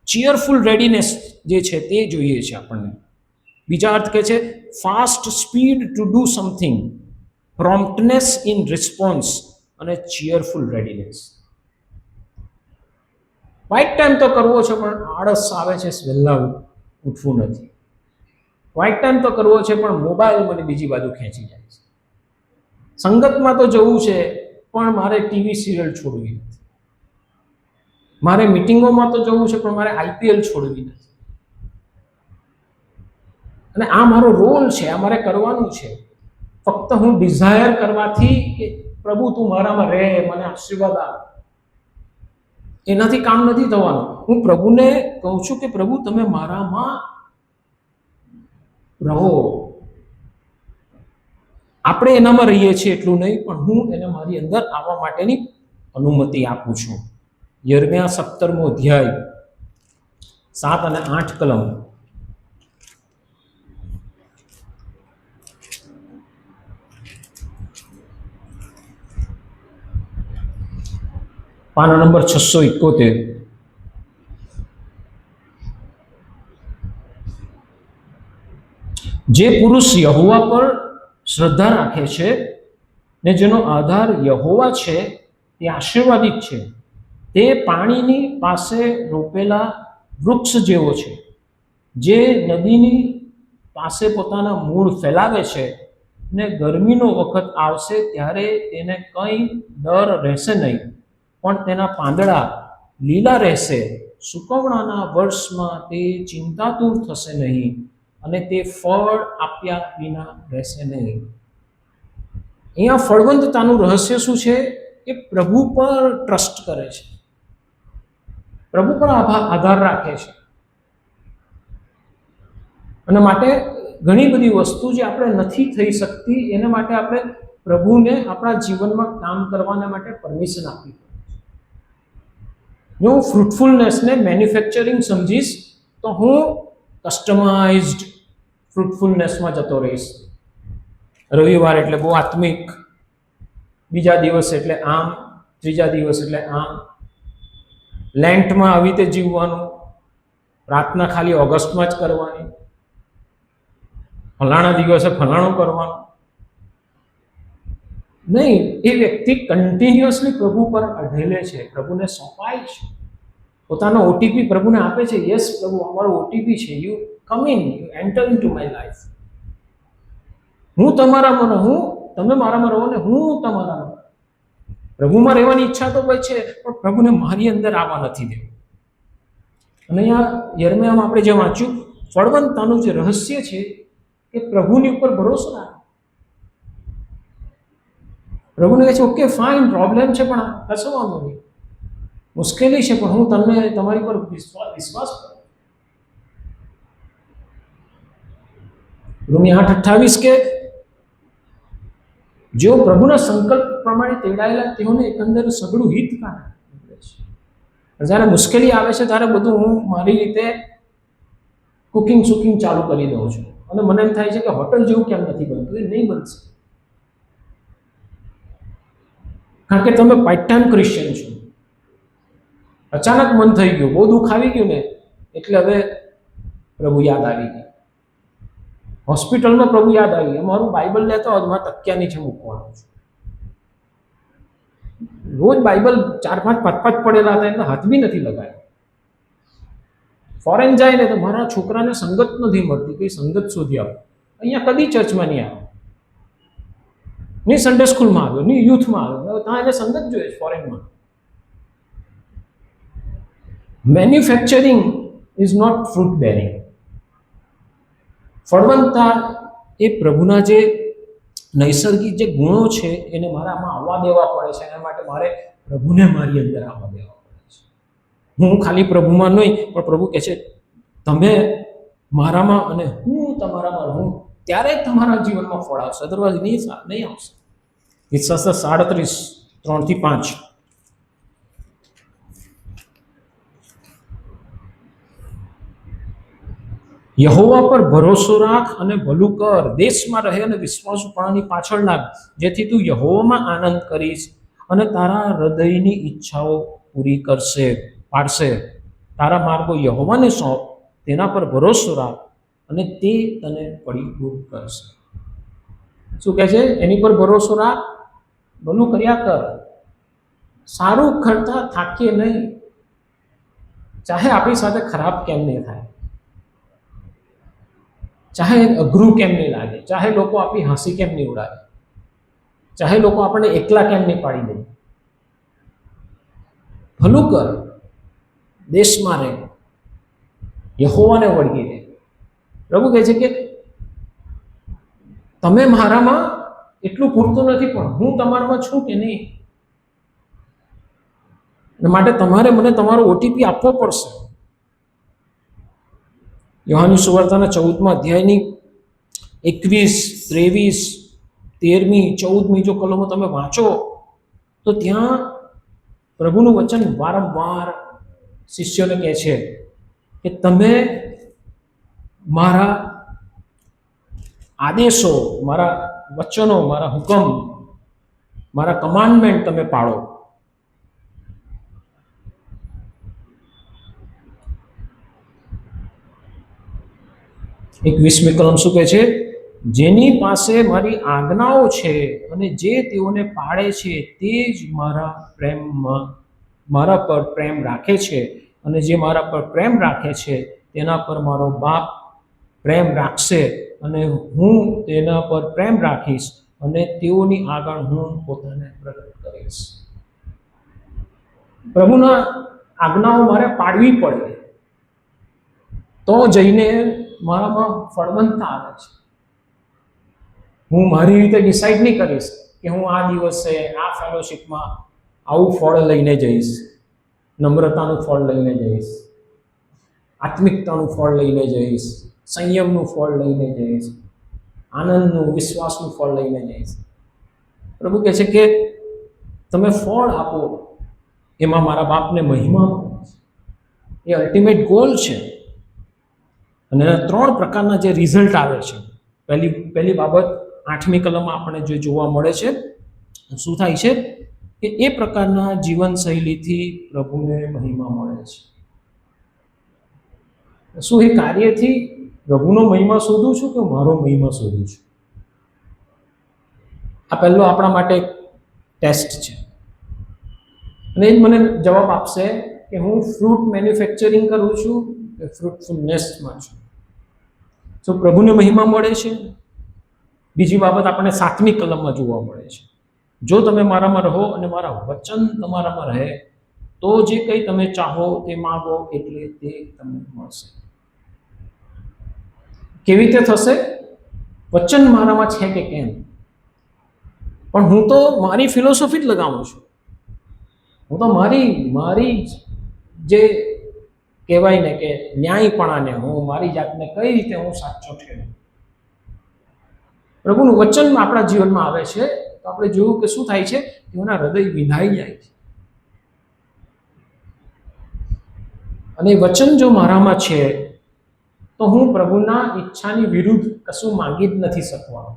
ચીયરફુલ રેડીનેસ જે છે તે જોઈએ છે આપણને. બીજા અર્થ કે છે fast speed to do something, promptness in response અને ચીયરફુલ રેડીનેસ. ક્વાઇટ ટાઈમ તો કરવો છે, પણ આળસ આવે છે, વહેલા ઉઠવું નથી. ક્વાઇટ ટાઈમ તો કરવો છે, પણ મોબાઈલ મને બીજી બાજુ ખેંચી જાય છે. સંગતમાં તો જવું છે, પણ મારે ટીવી સિરિયલ છોડવી નથી. મારે મિટિંગોમાં તો જવું છે, પણ મારે આઈપીએલ છોડવી નથી. અને આ મારો રોલ છે, આ મારે કરવાનું છે. ફક્ત હું ડિઝાયર કરવાથી કે પ્રભુ તું મારામાં રહે, મને આશીર્વાદ આપ, એનાથી કામ નથી થવાનું. હું પ્રભુને કહું છું કે પ્રભુ તમે મારામાં રહો. આપણે એનામાં રહીએ છીએ એટલું નહીં, પણ હું એને મારી અંદર આવવા માટેની અનુમતિ આપું છું. યર્મિયા 17મો અધ્યાય 7 અને 8 કલમ. પાના નંબર 671. જે પુરુષ યહોવા પર શ્રદ્ધા રાખે છે ને જેનો આધાર યહોવા છે તે આશીર્વાદિત છે. તે પાણીની પાસે રોપેલા વૃક્ષ જેવો છે, જે નદીની પાસે પોતાના મૂળ ફેલાવે છે, ને ગરમીનો વખત આવશે ત્યારે તેને કંઈ ડર રહેશે નહીં, પણ તેના પાંદડા લીલા રહેશે. સુકવણાના વર્ષમાં તે ચિંતાતુર થશે નહીં, અને તે ફળ આપ્યા વિના રહેશે નહીં. અહીંયા ફળવંતતાનું રહસ્ય શું છે? એ પ્રભુ પર ટ્રસ્ટ કરે છે, પ્રભુ પર આધાર રાખે છે. અને માટે ઘણી બધી વસ્તુ જે આપણે નથી થઈ શકતી એના માટે આપણે પ્રભુને આપણા જીવનમાં કામ કરવાના માટે પરમિશન આપવી પડે. જો હું ફ્રૂટફુલનેસને મેન્યુફેક્ચરિંગ સમજીશ તો હું કસ્ટમાઇઝડ ફ્રૂટફુલનેસમાં જતો રહીશ. રવિવાર એટલે બહુ આત્મિક, બીજા દિવસ એટલે આમ, ત્રીજા દિવસ એટલે આમ. લેન્ટમાં આવી રીતે જીવવાનું, પ્રાર્થના ખાલી ઓગસ્ટમાં જ કરવાની, ફલાણા દિવસે ફલાણું કરવાનું. નહીં, એ વ્યક્તિ કન્ટિન્યુઅસલી પ્રભુ પર અઢેલે છે, પ્રભુને સોંપાય છે, પોતાનો ઓટીપી પ્રભુને આપે છે. યસ પ્રભુ, અમારો ઓટીપી છે, you come in, you enter in to my life. હું તમારામાં રહું, તમે મારામાં રહો ને હું તમારામાં. પ્રભુમાં રહેવાની ઈચ્છા તો ભાઈ છે, પણ પ્રભુને મારી અંદર આવવા નથી દેવું. અને અહીંયા યર્મિયામાં આપણે જે વાંચ્યું, ફળવંતાનું જે રહસ્ય છે કે પ્રભુની ઉપર ભરોસો રાખો. પ્રભુને કહે છે ઓકે ફાઇન, પ્રોબ્લેમ છે પણ કશો વાંધો નહીં, મુશ્કેલી છે પણ હું તમને તમારી પર વિશ્વાસ કરું. રોમી 8:28 કે જેઓ પ્રભુના સંકલ્પ પ્રમાણે તેડાયેલા તેઓને એકંદર સઘળું હિત કારણે છે. જ્યારે મુશ્કેલી આવે છે ત્યારે બધું હું મારી રીતે કુકિંગ ચાલુ કરી દઉં છું અને મને એમ થાય છે કે હોટલ જેવું કેમ નથી બનતું. એ નહીં બનશે, કારણ કે તમે પાર્ટ ટાઈમ ક્રિશ્ચિયન છો. અચાનક મન થઈ ગયું, બહુ દુઃખ આવી ગયું ને, એટલે હવે પ્રભુ યાદ આવી ગયું. હોસ્પિટલમાં પ્રભુ યાદ આવી ગયું. મારું બાઇબલ લેતો મારા તકિયા નીચે મૂકવાનું છે. રોજ બાઇબલ 4-5 પડેલા હતા એટલે હાથ બી નથી લગાવ્યો. ફોરેન જાય ને તો મારા છોકરાને સંગત નથી મળતી, કઈ સંગત શોધી આવો. અહીંયા કદી ચર્ચમાં નહીં આવ્યો, નહીં સન્ડે સ્કૂલમાં આવ્યો, નહીં યુથમાં આવ્યો. ત્યાં એને સંગત જોઈએ ફોરેનમાં. Manufacturing is not fruit bearing. ફળવંતા એ પ્રભુના જે નૈસર્ગિક જે ગુણો છે એને મારામાં આવવા દેવા પડે છે. એના માટે મારે પ્રભુને મારી અંદર આવવા દેવા પડે છે. હું ખાલી પ્રભુમાં નહીં, પણ પ્રભુ કહે છે તમે મારામાં અને હું તમારામાં રહું, ત્યારે તમારા જીવનમાં ફળ આવશે, અદરવાઇઝ નહીં આવશે. ઈસાઈયા 37:3-5. યહોવા પર ભરોસો રાખ અને ભલું કર, દેશમાં રહે અને વિશ્વાસુપણાની પાછળ લાગ, જેથી તું યહોવામાં આનંદ કરીશ અને તારા હૃદયની ઈચ્છાઓ પૂરી પાડશે. તારા માર્ગો યહોવાને સોંપ, તેના પર ભરોસો રાખ અને તે તને પરિપૂર્ણ કરશે. શું કહે છે? એની પર ભરોસો રાખ, ભલું કર્યા કર, સારું કરતા થાકીએ નહીં, ચાહે આપણી સાથે ખરાબ કેમ નહીં થાય, ચાહે અઘરું કેમ નહીં લાગે, ચાહે લોકો આપણી હસી કેમ નહીં ઉડાવે, ચાહે લોકો આપણને એકલા કેમ નહીં પાડી દે. ભલું કર, દેશમાં રહે, યહોવાને વળગી રહે. પ્રભુ કહે છે કે તમે મારામાં એટલું પૂરતું નથી, પણ હું તમારામાં છું કે નહીં, માટે તમારે મને તમારો ઓટીપી આપવો પડશે. યોહાનની સુવાર્તાના 14 અધ્યાયની 21, 23, 13, 14 જો કલમો તમે વાંચો તો ત્યાં પ્રભુનું વચન વારંવાર શિષ્યોને કહે છે કે તમે મારા આદેશો, મારા વચનો, મારા હુકમ, મારા કમાન્ડમેન્ટ તમે પાળો. એક 20મી કલમ શું કહે છે? જેની પાસે મારી આજ્ઞાઓ છે અને જે તેઓને પાળે છે તે જ મારા પર પ્રેમ રાખે છે, અને જે મારા પર પ્રેમ રાખે છે તેના પર મારો બાપ પ્રેમ રાખશે, અને હું તેના પર પ્રેમ રાખીશ અને તેઓની આગળ હું પોતાને પ્રગટ કરીશ. પ્રભુના આજ્ઞાઓ મારે પાડવી પડે તો જઈને મારામાં ફળવંતા આવે છે. હું મારી રીતે ડિસાઈડ નહીં કરીશ કે હું આ દિવસે આ ફેલોશિપમાં આવું ફળ લઈને જઈશ, નમ્રતાનું ફળ લઈને જઈશ, આત્મિકતાનું ફળ લઈને જઈશ, સંયમનું ફળ લઈને જઈશ, આનંદનું, વિશ્વાસનું ફળ લઈને જઈશ. પ્રભુ કહે છે કે તમે ફળ આપો, એમાં મારા બાપને મહિમા મળે છે. એ અલ્ટિમેટ ગોલ છે. અને 3 પ્રકારના જે રિઝલ્ટ આવે છે. પહેલી બાબત 8મી કલમમાં આપણને જે જોવા મળે છે, શું થાય છે કે એ પ્રકારના જીવનશૈલીથી પ્રભુને મહિમા મળે છે. શું એ કાર્યથી પ્રભુનો મહિમા શોધું છું કે મારો મહિમા શોધું છું? આ પહેલો આપણા માટે ટેસ્ટ છે. અને એ જ મને જવાબ આપશે કે હું ફ્રૂટ મેન્યુફેક્ચરિંગ કરું છું કે ફ્રૂટફુલનેસમાં છું. તો પ્રભુને મહિમા મળે છે. બીજી બાબત આપણને 7મી કલમમાં જોવા મળે છે. જો તમે મારામાં રહો અને મારા વચન તમારામાં રહે તો જે કંઈ તમે ચાહો તે માગો એટલે તે તમને મળશે. કેવી રીતે થશે? વચન મારામાં છે કે કેમ? પણ હું તો મારી ફિલોસોફી જ લગાવું છું. હું તો મારી જે કહેવાય ને કે ન્યાયપણાને હું મારી જાતને કઈ રીતે હું સાચો ઠેરું. પ્રભુનું વચન આપણા જીવનમાં આવે છે તો આપણે જોયું કે શું થાય છે? તેઓના હૃદય વિંધાઈ જાય છે. અને વચન જો મારામાં છે તો હું પ્રભુના ઈચ્છાની વિરુદ્ધ કશું માંગી જ નથી શકવાનો.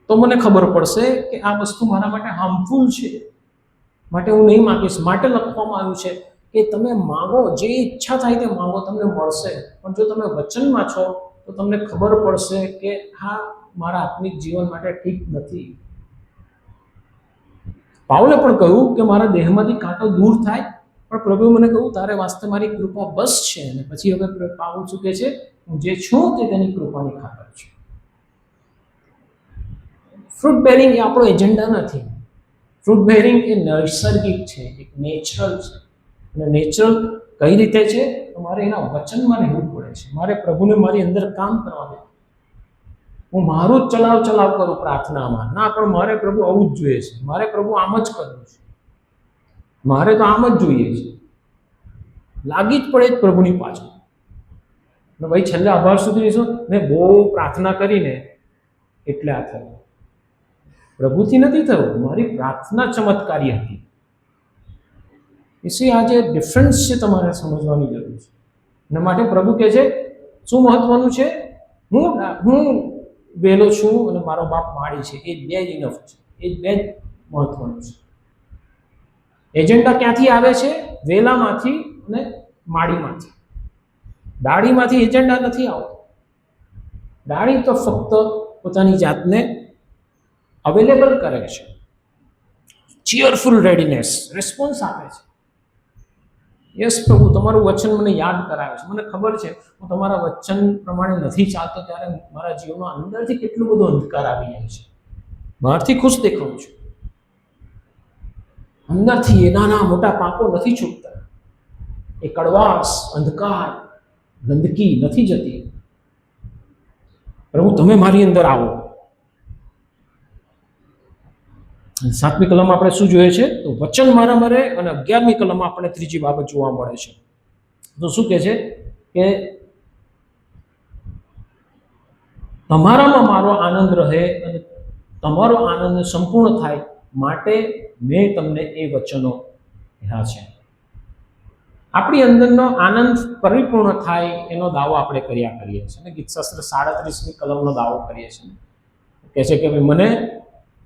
તો મને ખબર પડશે કે આ વસ્તુ મારા માટે હાર્મફુલ છે, માટે હું નહીં માગીશ. માટે લખવામાં આવ્યું છે કે તમે માગો, જે ઈચ્છા થાય તે માગો, તમને મળશે. પણ જો તમે વચનમાં છો તો તમને ખબર પડશે કે હા મારા આત્મિક જીવન માટે ઠીક નથી. પાઉલે પણ કહ્યું કે મારા દેહમાંથી કાંટો દૂર થાય, પણ પ્રભુએ મને કહ્યું તારે વાસ્તે મારી કૃપા બસ છે. અને પછી હવે પાઉલ શું કહે છે? હું જે છું તે તેની કૃપાની ખાતર છું. ફ્રૂટ બેરિંગ એ આપણો એજન્ડા નથી. ફ્રૂટ બેરિંગ એ નૈસર્ગિક છે, એક નેચરલ છે. અને નેચરલ કઈ રીતે છે? તો મારે એના વચનમાં રહેવું પડે છે. મારે પ્રભુને મારી અંદર કામ કરવા દે. હું મારું જ ચલાવ કરું પ્રાર્થનામાં ના, પણ મારે પ્રભુ આવું જ જોઈએ છે, મારે પ્રભુ આમ જ કરવું છે, મારે તો આમ જ જોઈએ છે. લાગી જ પડે જ પ્રભુની પાછળ. ભાઈ છેલ્લા આભાર સુધી શું મેં બહુ પ્રાર્થના કરીને એટલે આ થયું. પ્રભુથી નથી થયું, મારી પ્રાર્થના ચમત્કારી હતી. આ જે ડિફરન્સ છે તમારે સમજવાની જરૂર છે. એના માટે પ્રભુ કહે છે શું મહત્વનું છે? હું વહેલો છું અને મારો બાપ માળી છે. એ બે જ ઇનફ છે, એ બે જ મહત્વનું છે. એજન્ડા ક્યાંથી આવે છે? વેલામાંથી અને માળીમાંથી. દાઢીમાંથી એજન્ડા નથી આવતો. દાઢી તો ફક્ત પોતાની જાતને અવેલેબલ કરે છે, ચીયરફુલ રેડીનેસ, રિસ્પોન્સ આપે છે. યસ પ્રભુ, તમારું વચન મને યાદ કરાવે છે. મને ખબર છે હું તમારા વચન પ્રમાણે નથી ચાલતો ત્યારે મારા જીવનમાં અંદરથી કેટલું બધું અંધકાર આવી જાય છે. બહારથી ખુશ દેખાઉં છું, અંદરથી એ નાના મોટા પાપો નથી છૂટતા. એ કડવાશ, અંધકાર, ગંદકી નથી જતી. પ્રભુ તમે મારી અંદર આવો. 7મી કલમમાં આપણે શું જોઈએ છે? તો વચન મારામાં રહે. અને 11મી કલમમાં આપણે ત્રીજી બાબત જોવા મળે છે. તો શું કહે છે કે તમારામાં મારો આનંદ રહે અને તમારો આનંદ સંપૂર્ણ થાય માટે મેં તમને એ વચનો કહ્યા છે. આપણી અંદરનો આનંદ પરિપૂર્ણ થાય એનો દાવો આપણે કરીએ છીએ. ગીતશાસ્ત્ર 37મી કલમનો દાવો કરીએ છીએ. કહે છે કે મને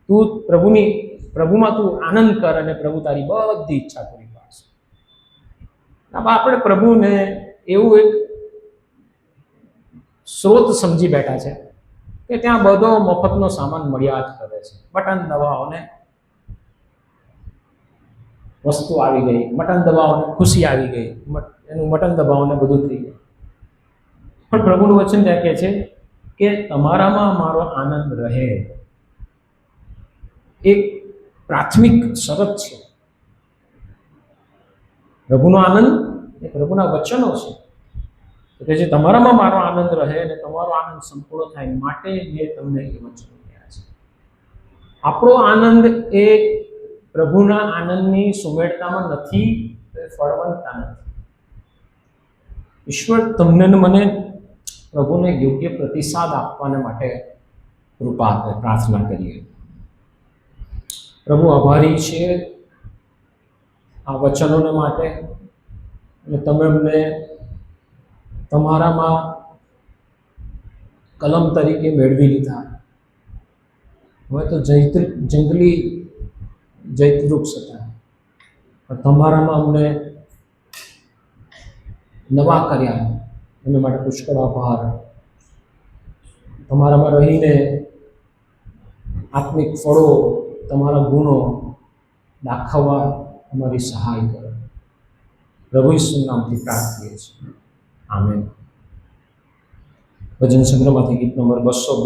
તું પ્રભુમાં તું આનંદ કર અને પ્રભુ તારી બધી ઈચ્છા પૂરી પાડશે. આપણે પ્રભુને એવું એક સ્ત્રોત સમજી બેઠા છે કે ત્યાં બધો મફતનો સામાન મળ્યા જ કરે છે. બટન દબાવોને વસ્તુ આવી ગઈ, બટન દબાવોને ખુશી આવી ગઈ, એનું બટન દબાવોને બધું થઈ ગયું. પણ પ્રભુનું વચન ત્યાં કહે છે કે તમારામાં મારો આનંદ રહે. એક પ્રાથમિક શરત છે. પ્રભુનો આનંદ એ પ્રભુના વચનો છે કે જે તમારામાં મારો આનંદ રહે અને તમારો આનંદ સંપૂર્ણ થાય માટે મેં તમને એ વચનો કહ્યા છે. આપણો આનંદ એ પ્રભુના આનંદની સુમેળતામાં નથી, ફળવંતા નથી. ઈશ્વર તમને મને પ્રભુને યોગ્ય પ્રતિસાદ આપવાને માટે કૃપા આપે. પ્રાર્થના કરીએ. પ્રભુ આભારી છે આ વચનોને માટે, અને તમે અમને તમારામાં કલમ તરીકે મેળવી લીધા. હવે તો જંગલી જૈતવૃક્ષ હતા, પણ તમારામાં અમને નવા કર્યા. એના માટે પુષ્કળ આભાર. તમારામાં રહીને આત્મિક ફળો તમારા ગુણો દાખવવા અમારી સહાય કરો. પ્રભુ ઈસુના નામથી પ્રાર્થીએ છીએ. આમેન. ભજન સંગ્રહમાંથી ગીત નંબર 202